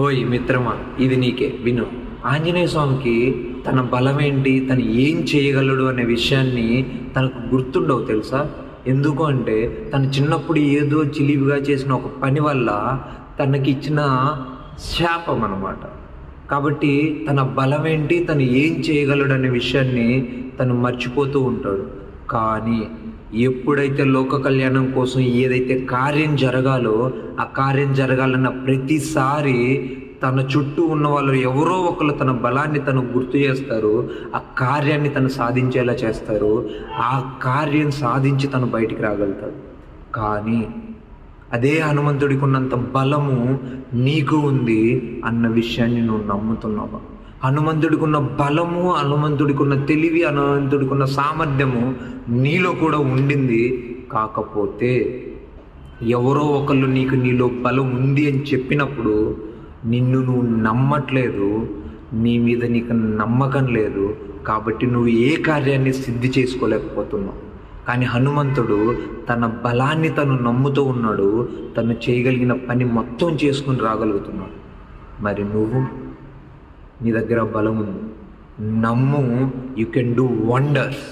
ఓయ్ మిత్రమా, ఇది నీకే విను. ఆంజనేయ స్వామికి తన బలం ఏంటి, తను ఏం చేయగలడు అనే విషయాన్ని తనకు గుర్తుండవు తెలుసా. ఎందుకు అంటే తను చిన్నప్పుడు ఏదో చిలిపిగా చేసిన ఒక పని వల్ల తనకి ఇచ్చిన శాపం అన్నమాట. కాబట్టి తన బలం ఏంటి, తను ఏం చేయగలడు అనే విషయాన్ని తను మర్చిపోతూ ఉంటాడు. కానీ ఎప్పుడైతే లోక కళ్యాణం కోసం ఏదైతే కార్యం జరగాలో ఆ కార్యం జరగాలన్న ప్రతిసారి తన చుట్టూ ఉన్న వాళ్ళు ఎవరో ఒకరు తన బలాన్ని తను గుర్తు చేస్తారు, ఆ కార్యాన్ని తను సాధించేలా చేస్తారు, ఆ కార్యం సాధించి తను బయటికి రాగలుగుతాడు. కానీ అదే హనుమంతుడికి ఉన్నంత బలము నీకు ఉంది అన్న విషయాన్ని నువ్వు నమ్ముతున్నావా? హనుమంతుడికి ఉన్న బలము, హనుమంతుడికి ఉన్న తెలివి, హనుమంతుడికి ఉన్న సామర్థ్యము నీలో కూడా ఉండింది. కాకపోతే ఎవరో ఒకళ్ళు నీలో బలం ఉంది అని చెప్పినప్పుడు నిన్ను నువ్వు నమ్మట్లేదు, నీ మీద నీకు నమ్మకం లేదు. కాబట్టి నువ్వు ఏ కార్యాన్ని సిద్ధి చేసుకోలేకపోతున్నావు. కానీ హనుమంతుడు తన బలాన్ని తను నమ్ముతూ ఉన్నాడు, తను చేయగలిగిన పని మొత్తం చేసుకుని రాగలుగుతున్నాడు. మరి నువ్వు, నీ దగ్గర బలం ఉంది, నమ్ము, యూ కెన్ డూ వండర్స్.